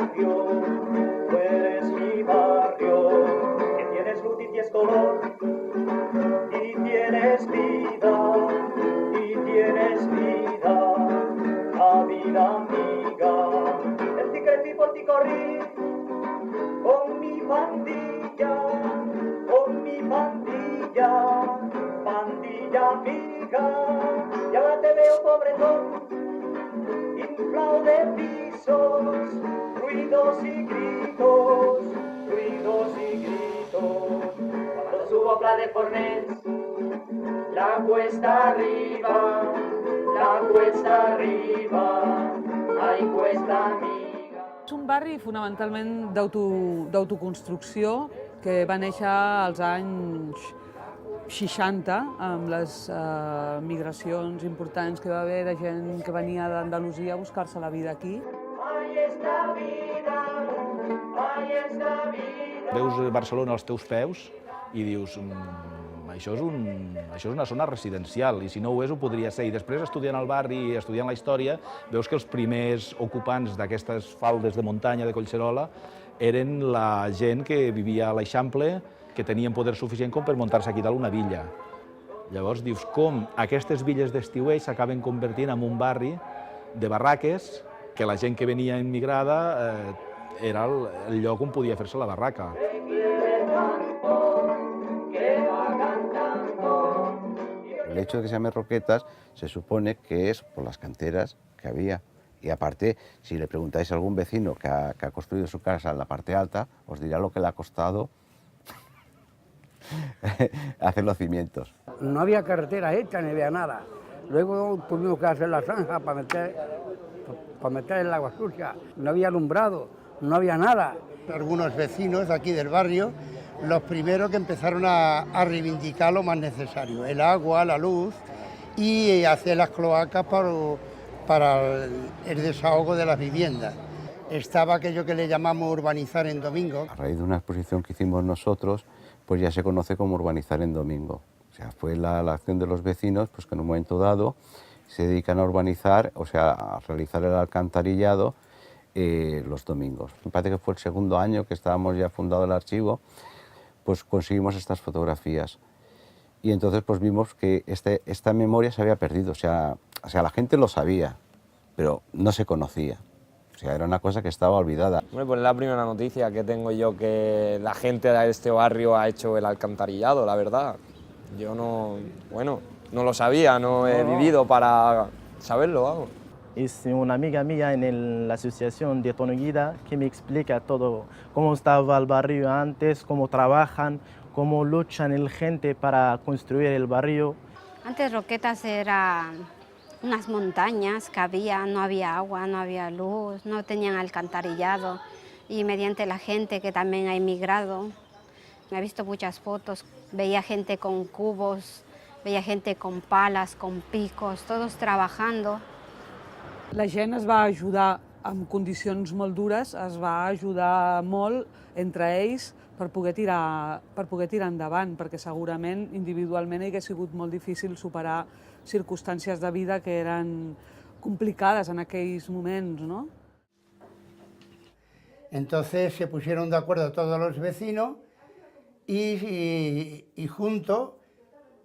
barrio, tú eres mi barrio, que tienes luz y tienes color, y tienes vida, la vida amiga. En ti crecí, por ti corrí, con mi pandilla, pandilla amiga. Y ahora te veo pobretón, inflado de pisos, ruidos y gritos, cuando subo a Pla de Fornés, la cuesta arriba, ai cuesta amiga. És un barri fonamentalment d'autoconstrucció que va néixer als anys 60 amb les migracions importants que va haver de gent que venia d'Andalusia a buscar-se la vida aquí. Veus Barcelona als teus peus i dius això és una zona residencial, i si no ho és, ho podria ser. I després, estudiant el barri i estudiant la història, veus que els primers ocupants d'aquestes faldes de muntanya de Collserola eren la gent que vivia a l'Eixample, que tenien poder suficient com per muntar-se aquí dalt una villa. Llavors dius com aquestes villes d'estiueig s'acaben convertint en un barri de barraques, que la gent que venia immigrada era el lloc on podia fer-se la barraca. El hecho de que se llame Roquetas se supone que es por las canteras que había. Y aparte, si le preguntáis a algún vecino que ha construido su casa en la parte alta, os dirá lo que le ha costado hacer los cimientos. No había carretera hecha ni había nada. Luego tuvimos que hacer la zanja para meter el agua sucia. No había alumbrado, no había nada. Algunos vecinos de aquí del barrio, los primeros que empezaron a reivindicar lo más necesario, el agua, la luz y hacer las cloacas para el desahogo de las viviendas. Estaba aquello que le llamamos urbanizar en domingo. A raíz de una exposición que hicimos nosotros, pues ya se conoce como urbanizar en domingo. O sea, fue la acción de los vecinos pues que en un momento dado se dedican a urbanizar, o sea, a realizar el alcantarillado los domingos. Me parece que fue el segundo año que estábamos ya fundado el archivo, pues conseguimos estas fotografías. Y entonces pues vimos que esta memoria se había perdido, o sea, la gente lo sabía, pero no se conocía. O sea, era una cosa que estaba olvidada. Hombre, pues es la primera noticia que tengo yo que la gente de este barrio ha hecho el alcantarillado, la verdad. Yo no lo sabía, no he vivido para saberlo, vamos. Es una amiga mía en la asociación de Tonoguida que me explica todo, cómo estaba el barrio antes, cómo trabajan, cómo luchan la gente para construir el barrio. Antes Roquetas era unas montañas que había, no había agua, no había luz, no tenían alcantarillado y mediante la gente que también ha emigrado, he visto muchas fotos, veía gente con cubos, veía gente con palas, con picos, todos trabajando. La gent es va ajudar en condicions molt dures, es va ajudar molt entre ells per poder tirar endavant, perquè segurament individualment hauria sigut molt difícil superar circumstàncies de vida que eren complicades en aquells moments, ¿no? Entonces se pusieron de acuerdo todos los vecinos y juntos,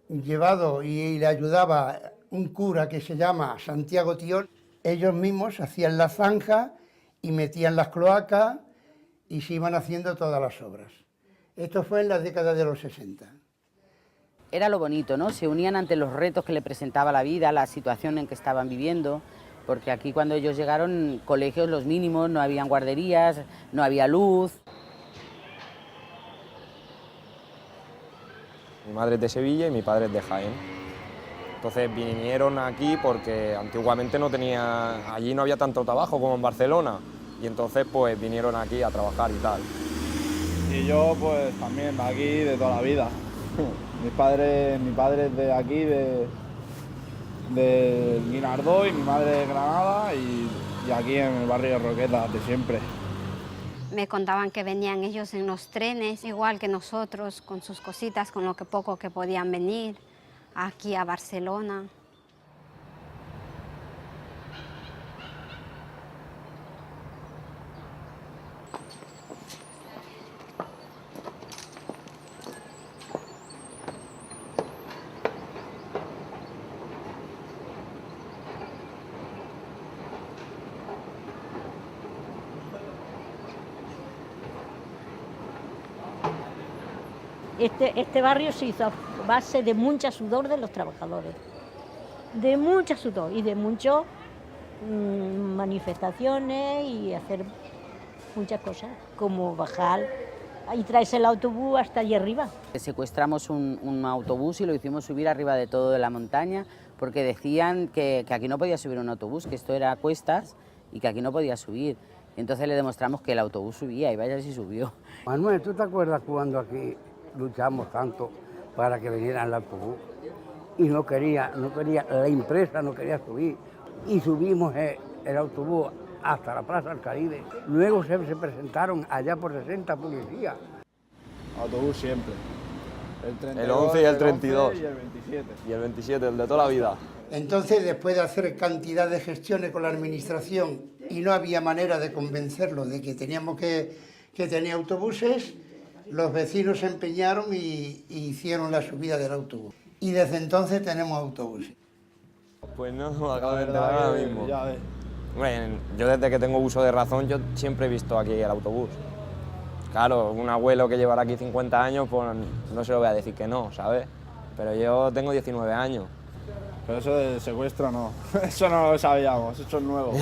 llevado y le ayudaba un cura que se llama Santiago Tión, ellos mismos hacían la zanja y metían las cloacas y se iban haciendo todas las obras. Esto fue en la década de los 60. Era lo bonito, ¿no? Se unían ante los retos que le presentaba la vida, la situación en que estaban viviendo, porque aquí cuando ellos llegaron, colegios los mínimos, no habían guarderías, no había luz. Mi madre es de Sevilla y mi padre es de Jaén. Entonces vinieron aquí porque antiguamente allí no había tanto trabajo como en Barcelona, y entonces pues vinieron aquí a trabajar y tal. Y yo pues también aquí de toda la vida. Mi padre es de aquí, de Guinardó, y mi madre de Granada, y aquí en el barrio de Roquetas de siempre. Me contaban que venían ellos en los trenes, igual que nosotros, con sus cositas, con lo que poco que podían venir aquí a Barcelona. Este barrio se hizo a base de mucha sudor de los trabajadores, de mucha sudor y de muchas manifestaciones y hacer muchas cosas, como bajar y traerse el autobús hasta allí arriba. Secuestramos un autobús y lo hicimos subir arriba de todo de la montaña, porque decían que aquí no podía subir un autobús, que esto era cuestas y que aquí no podía subir. Entonces le demostramos que el autobús subía y vaya si subió. Manuel, ¿tú te acuerdas cuando aquí luchamos tanto para que viniera el autobús? Y no quería, la empresa no quería subir. Y subimos el autobús hasta la Plaza del Caribe. Luego se presentaron allá por 60 policías. Autobús siempre. El 11 y el 32. Y el 27. Y el 27, el de toda la vida. Entonces, después de hacer cantidad de gestiones con la administración y no había manera de convencerlos de que teníamos que tener autobuses, los vecinos se empeñaron y hicieron la subida del autobús. Y desde entonces tenemos autobuses. Pues no, acabo de enterar ahora mismo. Ya ves. Bueno, yo desde que tengo uso de razón, yo siempre he visto aquí el autobús. Claro, un abuelo que llevará aquí 50 años, pues no se lo voy a decir que no, ¿sabes? Pero yo tengo 19 años. Pero eso del secuestro no, eso no lo sabíamos, eso es nuevo.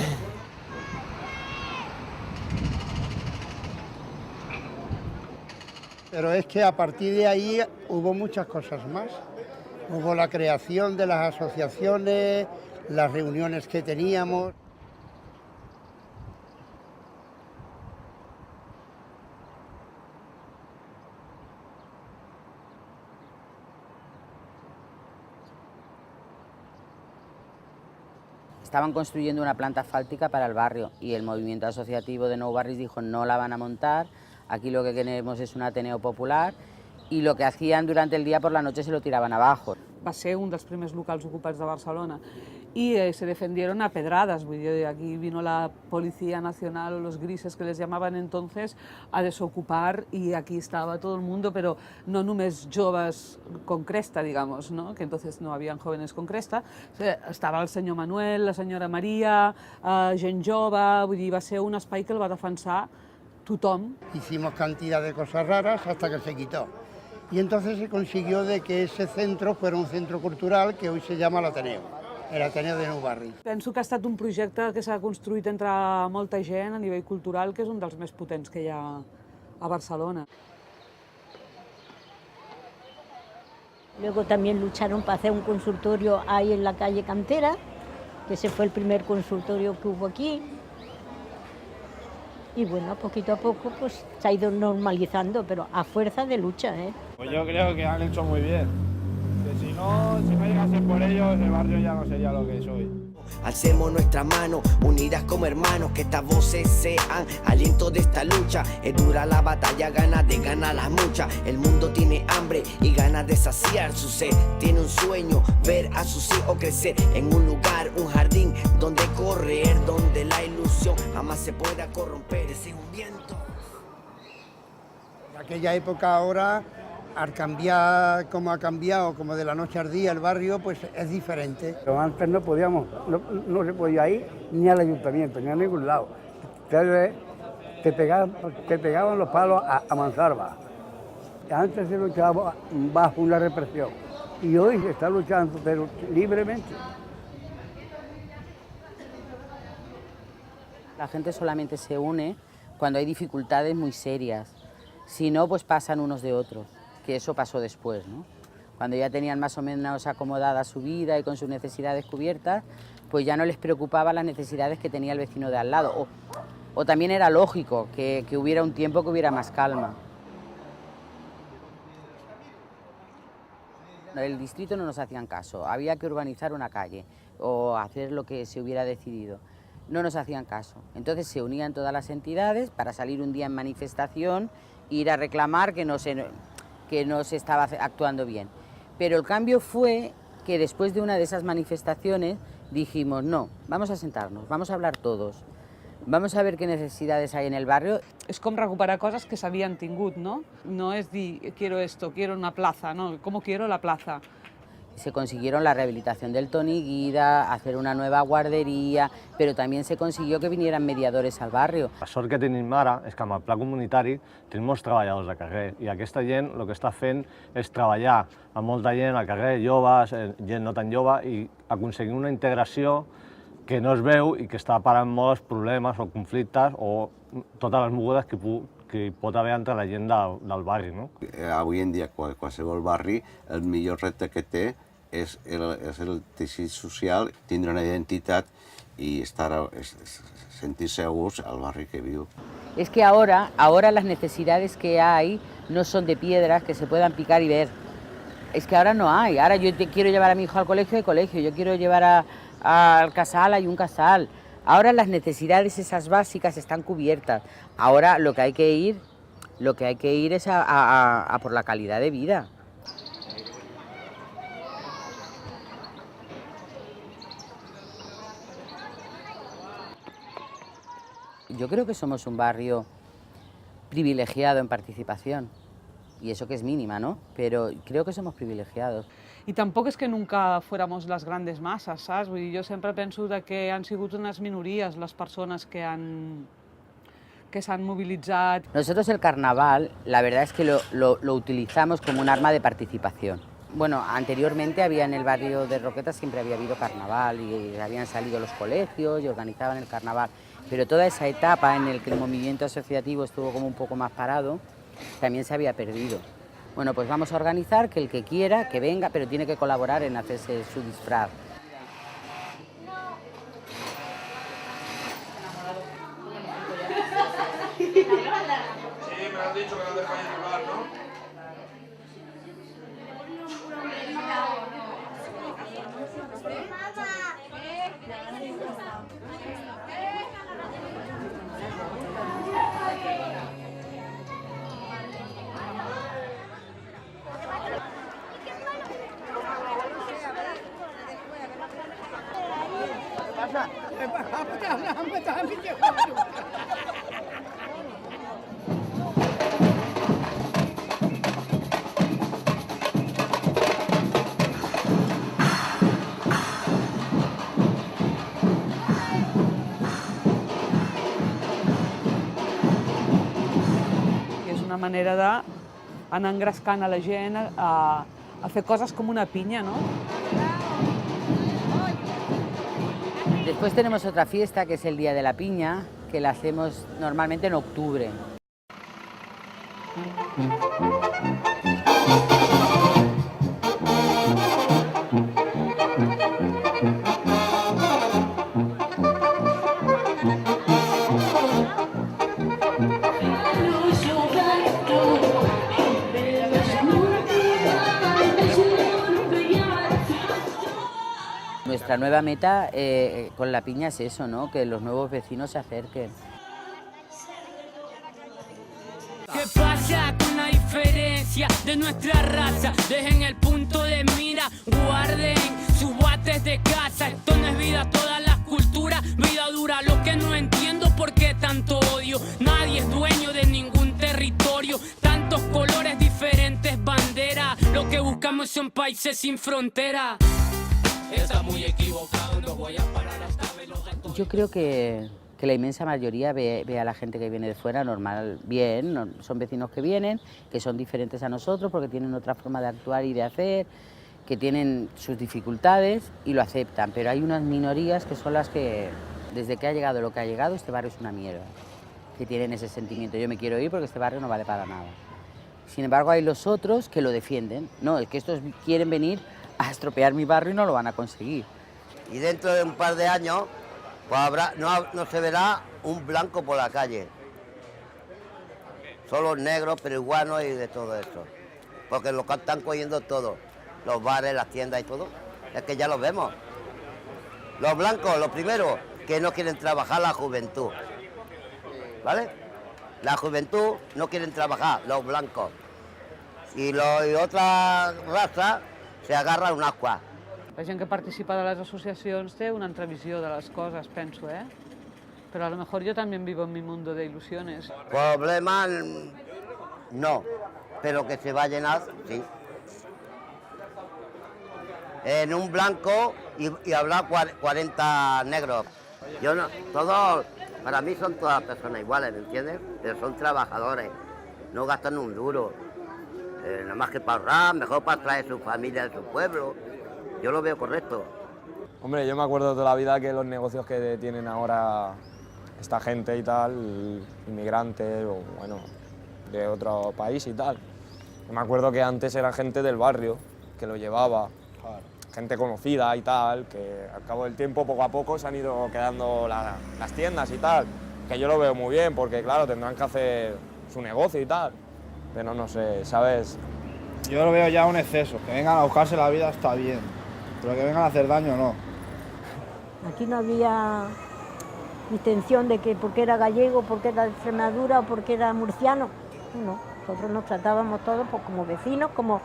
Pero es que a partir de ahí hubo muchas cosas más. Hubo la creación de las asociaciones, las reuniones que teníamos. Estaban construyendo una planta asfáltica para el barrio y el movimiento asociativo de Nou Barris dijo no la van a montar, aquí lo que queremos es un Ateneo popular, y lo que hacían durante el día por la noche se lo tiraban abajo. Va ser un dels primers locals ocupats de Barcelona y se defendieron a pedradas. Vull dir, aquí vino la Policía Nacional o los grises que les llamaban entonces a desocupar y aquí estaba todo el mundo, pero no només joves con cresta, digamos, ¿no? Que entonces no habían jóvenes con cresta. Estava el senyor Manuel, la senyora Maria, gent jove, vull dir, va ser un espai que el va defensar tothom. Hicimos cantidad de cosas raras hasta que se quitó. Y entonces se consiguió de que ese centro fuera un centro cultural que hoy se llama el Ateneo de Nou Barris. Penso que ha estat un projecte que s'ha construït entre molta gent a nivell cultural, que és un dels més potents que hi ha a Barcelona. Luego también lucharon para hacer un consultorio ahí en la calle Cantera, que ese fue el primer consultorio que hubo aquí. Y bueno, poquito a poco pues se ha ido normalizando, pero a fuerza de lucha, ¿eh? Pues yo creo que han hecho muy bien. Que si no llegase por ellos, el barrio ya no sería lo que es hoy. Alcemos nuestras manos, unidas como hermanos, que estas voces sean aliento de esta lucha. Es dura la batalla, ganas de ganar las muchas. El mundo tiene hambre y ganas de saciar su sed. Tiene un sueño, ver a sus hijos crecer en un lugar, un jardín donde correr, donde la ilusión jamás se pueda corromper. Ese un viento. En aquella época ahora, al cambiar como ha cambiado, como de la noche al día el barrio, pues es diferente. Pero antes no podíamos, no se podía ir ni al ayuntamiento, ni a ningún lado. Te pegaban los palos a mansalva. Antes se luchaba bajo una represión y hoy se está luchando, pero libremente. La gente solamente se une cuando hay dificultades muy serias, si no, pues pasan unos de otros, que eso pasó después, ¿no? Cuando ya tenían más o menos acomodada su vida y con sus necesidades cubiertas, pues ya no les preocupaba las necesidades que tenía el vecino de al lado. O también era lógico que hubiera un tiempo que hubiera más calma. El distrito no nos hacían caso, había que urbanizar una calle o hacer lo que se hubiera decidido. No nos hacían caso. Entonces se unían todas las entidades para salir un día en manifestación, ir a reclamar que no se estaba actuando bien. Pero el cambio fue que después de una de esas manifestaciones dijimos, no, vamos a sentarnos, vamos a hablar todos, vamos a ver qué necesidades hay en el barrio. És com recuperar coses que s'havien tingut, no? No és dir, quiero esto, quiero una plaza, no, ¿cómo quiero la plaza? Se consiguieron la rehabilitación del Toni Guida, hacer una nueva guardería, pero también se consiguió que vinieran mediadores al barrio. La sort que tenim ara és que amb el pla comunitari tenim molts treballadors de carrer i aquesta gent el que està fent és treballar amb molta gent al carrer, joves, gent no tan jove, i aconseguir una integració que no es veu i que està parant molts problemes o conflictes o totes les mogudes que hi pot haver entre la gent del barri. No? Avui en dia, qualsevol barri, el millor repte que té és el teixit social, tindre una identitat y sentirse segurs al barrio que vivo. Es que ahora las necesidades que hay no son de piedras que se puedan picar y ver. Es que ahora no hay. Ahora yo quiero llevar a mi hijo al colegio, hay colegio. Yo quiero llevar al casal, hay un casal. Ahora las necesidades esas básicas están cubiertas. Ahora lo que hay que ir es a por la calidad de vida. Yo creo que somos un barrio privilegiado en participación, y eso que es mínima, ¿no? Pero creo que somos privilegiados. I tampoc és que nunca fuéramos les grandes masses, saps? Vull dir, jo sempre penso que han sigut unes minories les persones que s'han mobilitzat. Nosotros el carnaval, la verdad es que lo utilizamos como un arma de participación. Bueno, anteriormente en el barrio de Roquetas siempre había habido carnaval y habían salido los colegios y organizaban el carnaval. Pero toda esa etapa en la que el movimiento asociativo estuvo como un poco más parado, también se había perdido. Bueno, pues vamos a organizar que el que quiera, que venga, pero tiene que colaborar en hacerse su disfraz. Sí, me han dicho que no dejáis llevar, ¿no? Una manera d'anar engrescant a la gent a fer coses com una pinya, ¿no? Después tenemos otra fiesta que es el Día de la Piña, que la hacemos normalmente en octubre. Nuestra nueva meta con la piña es eso, ¿no? Que los nuevos vecinos se acerquen. ¿Qué pasa con la diferencia de nuestra raza? Dejen el punto de mira, guarden sus bates de casa. Esto no es vida, todas las culturas, vida dura. Lo que no entiendo, ¿por qué tanto odio? Nadie es dueño de ningún territorio. Tantos colores, diferentes banderas. Lo que buscamos son países sin frontera. Está muy equivocado, no voy a parar hasta verlo. Yo creo que la inmensa mayoría ve a la gente que viene de fuera normal, bien, son vecinos que vienen, que son diferentes a nosotros porque tienen otra forma de actuar y de hacer, que tienen sus dificultades y lo aceptan, pero hay unas minorías que son las que, desde que ha llegado lo que ha llegado, este barrio es una mierda, que tienen ese sentimiento, yo me quiero ir porque este barrio no vale para nada. Sin embargo, hay los otros que lo defienden, no, es que estos quieren venir a estropear mi barrio y no lo van a conseguir. Y dentro de un par de años pues no se verá un blanco por la calle, solo negros, peruanos y de todo eso, porque lo que están cogiendo todo, los bares, las tiendas y todo, es que ya los vemos. Los blancos, lo primero, que no quieren trabajar la juventud, ¿vale? La juventud no quieren trabajar, los blancos, y otras razas se agarra un agua. La gent que participa de les associacions té una altra visió de les coses, penso, eh? Pero a lo mejor yo también vivo en mi mundo de ilusiones. Problemas no, pero que se va a llenar, sí. en un blanco y hablar 40 negros. Yo no, todos, para mí son todas personas iguales, ¿me entiendes? Pero son trabajadores, no gastan un duro. Nada más que para ahorrar, mejor para traer su familia de su pueblo. Yo lo veo correcto. Hombre, yo me acuerdo de toda la vida que los negocios que tienen ahora esta gente y tal, inmigrantes o bueno, de otro país y tal. Yo me acuerdo que antes era gente del barrio que lo llevaba, gente conocida y tal, que al cabo del tiempo, poco a poco, se han ido quedando las tiendas y tal. Que yo lo veo muy bien, porque claro, tendrán que hacer su negocio y tal. Pero no sé, ¿sabes? Yo lo veo ya un exceso. Que vengan a buscarse la vida está bien, pero que vengan a hacer daño no. Aquí no había distinción de que porque era gallego, porque era de Extremadura o porque era murciano. No, nosotros nos tratábamos todos pues, como vecinos, como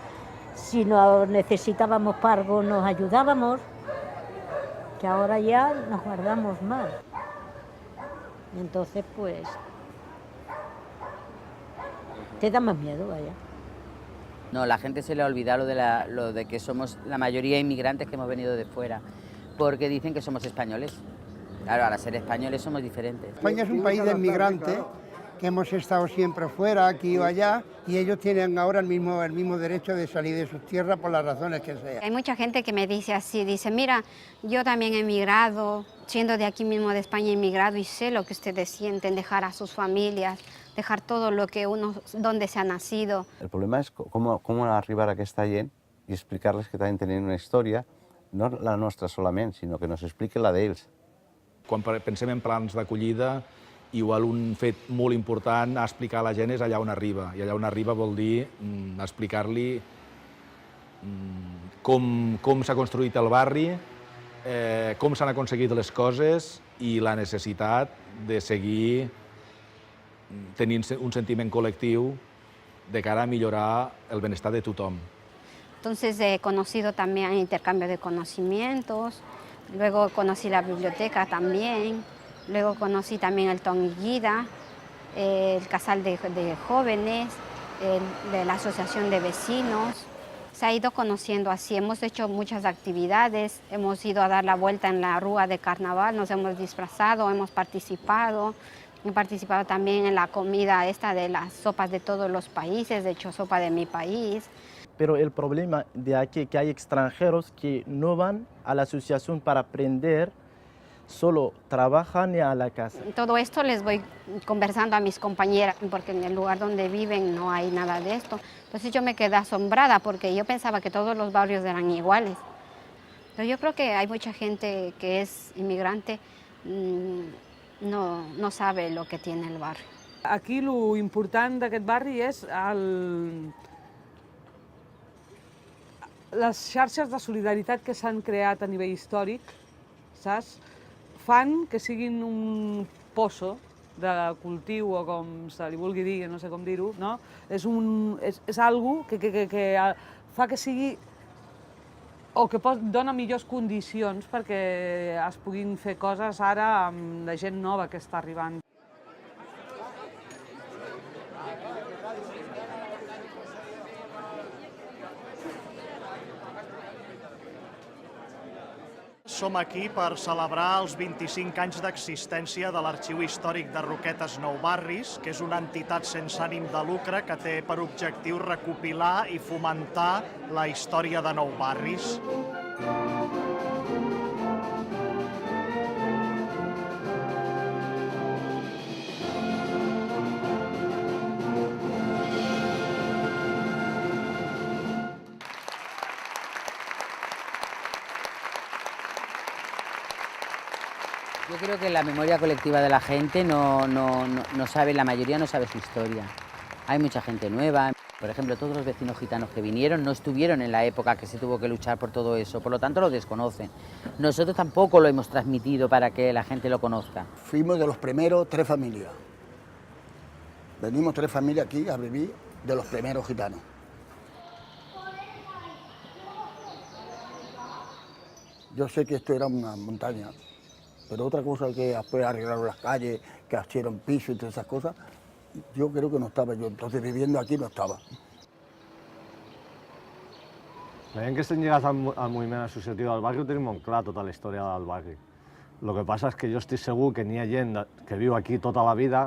si nos necesitábamos para algo nos ayudábamos, que ahora ya nos guardamos más. Y entonces pues te da más miedo, vaya. No, la gente se le ha olvidado lo de que somos la mayoría inmigrantes que hemos venido de fuera, porque dicen que somos españoles. Claro, al ser españoles somos diferentes. España es un país de inmigrantes, que hemos estado siempre fuera, aquí o allá, y ellos tienen ahora el mismo derecho de salir de sus tierras por las razones que sean. Hay mucha gente que me dice así, dice, mira, yo también he emigrado, siendo de aquí mismo de España he emigrado y sé lo que ustedes sienten, dejar a sus familias, dejar todo lo que uno, donde se ha nacido. El problema es cómo arribar a aquesta gent i explicar-les que també tenen una història, no la nostra solament, sinó que nos expliquen la d'ells. Quan pensem en plans d'acollida, igual un fet molt important a explicar a la gent és allà on arriba. I allà on arriba vol dir explicar-li com s'ha construït el barri, com s'han aconseguit les coses i la necessitat de seguir tenint un sentiment col·lectiu de cara a millorar el benestar de tothom. Entonces he conocido también intercambio de conocimientos, luego conocí la biblioteca también, luego conocí también el Tonguillida, el casal de jóvenes, de la asociación de vecinos. Se ha ido conociendo así, hemos hecho muchas actividades, hemos ido a dar la vuelta en la rúa de carnaval, nos hemos disfrazado, hemos participado. He participado también en la comida esta de las sopas de todos los países, he hecho sopa de mi país. Pero el problema de aquí es que hay extranjeros que no van a la asociación para aprender, solo trabajan y a la casa. Todo esto les voy conversando a mis compañeras, porque en el lugar donde viven no hay nada de esto. Entonces yo me quedé asombrada porque yo pensaba que todos los barrios eran iguales. Pero yo creo que hay mucha gente que es inmigrante, no sabe lo que tiene el barrio. Aquí lo important d'aquest barri és les xarxes de solidaritat que s'han creat a nivell històric, saps? Fan que siguin un pozo de cultiu o com se li vulgui dir, no sé com dir-ho, no? És algo que fa que sigui o que dona millors condicions perquè es puguin fer coses ara amb la gent nova que està arribant. Som aquí per celebrar els 25 anys d'existència de l'Arxiu Històric de Roquetes Nou Barris, que és una entitat sense ànim de lucre que té per objectiu recopilar i fomentar la història de Nou Barris. Yo creo que la memoria colectiva de la gente no sabe, la mayoría no sabe su historia. Hay mucha gente nueva. Por ejemplo, todos los vecinos gitanos que vinieron no estuvieron en la época que se tuvo que luchar por todo eso, por lo tanto lo desconocen. Nosotros tampoco lo hemos transmitido para que la gente lo conozca. Fuimos de los primeros 3 familias. Venimos 3 familias aquí a vivir de los primeros gitanos. Yo sé que esto era una montaña, pero otra cosa que después arreglaron las calles, que hicieron piso y todas esas cosas, yo creo que no estaba yo. Entonces viviendo aquí no estaba. La gent que estem lligats al moviment associatiu del barri ho tenim molt clar, tota la història del barri. El que passa és que jo estic segur que n'hi ha gent que viu aquí tota la vida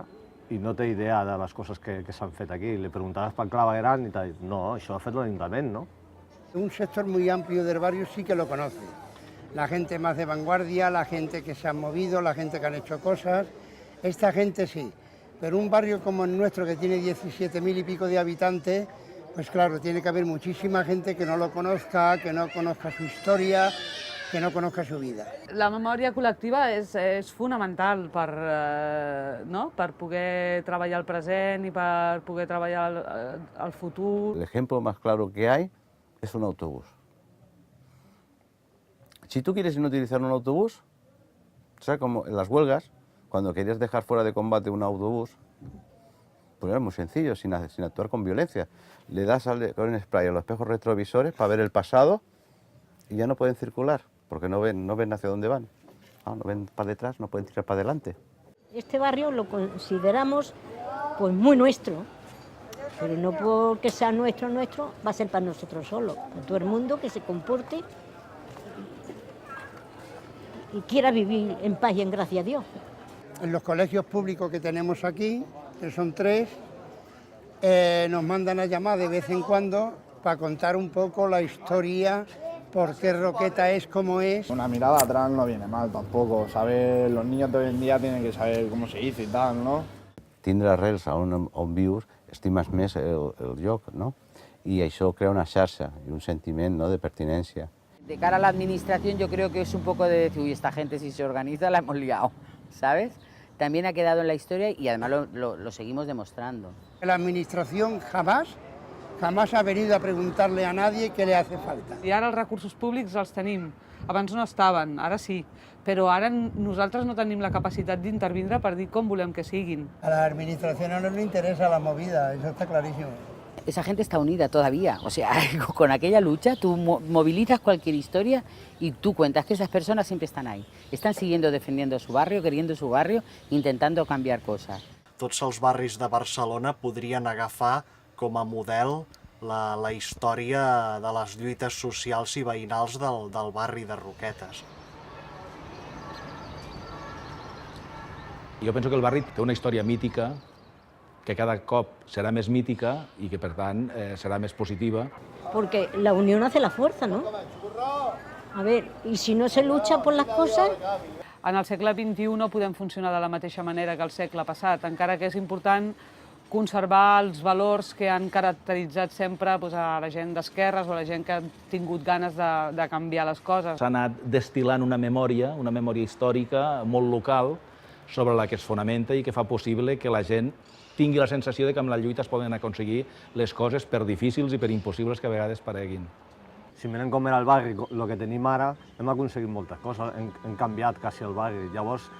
i no té idea de les coses que s'han fet aquí. Le preguntaràs per Clavegueran i t'ha dit, no, això ha fet l'Ajuntament, no? Un sector muy amplio del barrio sí que lo conoce. La gente más de vanguardia, la gente que se ha movido, la gente que han hecho cosas, esta gente sí. Pero un barrio como el nuestro, que tiene 17.000 y pico de habitantes, pues claro, tiene que haber muchísima gente que no lo conozca, que no conozca su historia, que no conozca su vida. La memòria col·lectiva és fonamental per poder treballar el present i per poder treballar el futur. El ejemplo más claro que hay es un autobús. Si tú quieres inutilizar un autobús, o sea, como en las huelgas, cuando querías dejar fuera de combate un autobús, pues era muy sencillo, sin actuar con violencia. Le das con un spray a los espejos retrovisores para ver el pasado y ya no pueden circular, porque no ven hacia dónde van. No ven para detrás, no pueden tirar para adelante. Este barrio lo consideramos pues muy nuestro, pero no porque sea nuestro, va a ser para nosotros solos, para todo el mundo que se comporte y quiera vivir en paz y en gracia a Dios. En los colegios públicos que tenemos aquí, que son 3, nos mandan a llamar de vez en cuando para contar un poco la historia, por qué Roqueta es como es. Una mirada atrás no viene mal tampoco, saber, los niños de hoy en día tienen que saber cómo se hizo y tal, no? Tindre arrels on vius estimes més el lloc, no? I això crea una xarxa i un sentiment, ¿no?, de pertinència. De cara a la administración yo creo que es un poco de decir, uy, esta gente si se organiza la hemos liado, ¿sabes? También ha quedado en la historia y además lo seguimos demostrando. La administración jamás ha venido a preguntarle a nadie qué le hace falta. I ara els recursos públics els tenim. Abans no estaven, ara sí. Però ara nosaltres no tenim la capacitat d'intervindre per dir com volem que siguin. A la administración no le interesa la movida, eso está clarísimo. Esa gente está unida todavía, o sea, con aquella lucha tú movilizas cualquier historia y tú cuentas que esas personas siempre están ahí. Están siguiendo defendiendo su barrio, queriendo su barrio, intentando cambiar cosas. Tots els barris de Barcelona podrien agafar com a model la història de les lluites socials i veïnals del barri de Roquetes. Jo penso que el barri té una història mítica, que cada cop serà més mítica i que, per tant, serà més positiva. Porque la unión hace la fuerza, ¿no? A ver, y si no se lucha por las cosas... En el segle XXI no podem funcionar de la mateixa manera que el segle passat, encara que és important conservar els valors que han caracteritzat sempre a la gent d'esquerres o a la gent que ha tingut ganes de canviar les coses. S'ha anat destil·lant una memòria històrica molt local sobre la que es fonamenta i que fa possible que la gent tingui la sensació de que amb la lluita es poden aconseguir les coses per difícils i per impossibles que a vegades pareguin. Si mirem com era el barri, el que tenim ara, hem aconseguit moltes coses, hem canviat quasi el barri. Llavors,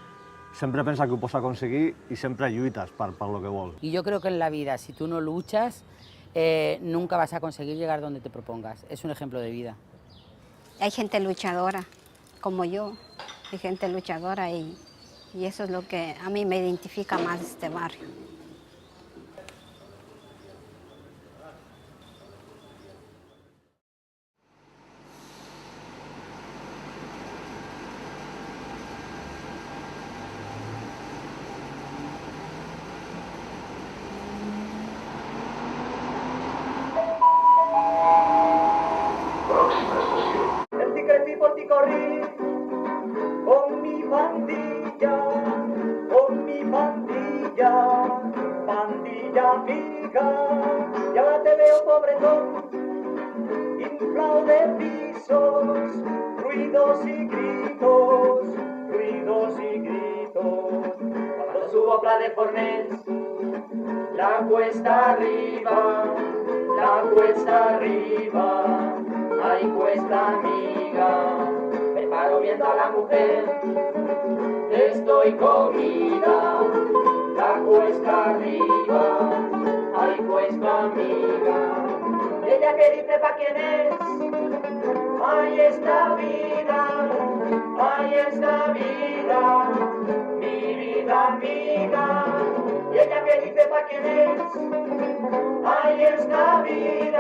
sempre pensa que ho pots aconseguir i sempre lluites per lo que vols. Y yo creo que en la vida, si tú no luchas, nunca vas a conseguir llegar donde te propongas. Es un ejemplo de vida. Hay gente luchadora, como yo, hay gente luchadora y eso es lo que a mí me identifica más de este barrio. El crecí por ti corrí con mi pandilla, pandilla amiga. Ya te veo pobretón, inflado de pisos, ruidos y gritos, Cuando subo a Pla de Fornells, la cuesta arriba, ay cuesta amiga, me paro viendo a la mujer, estoy comida, la cuesta arriba, ay cuesta amiga, ella que dice pa' quién es, ay esta vida, mi vida amiga, y ella que dice pa' quién es, ay esta vida.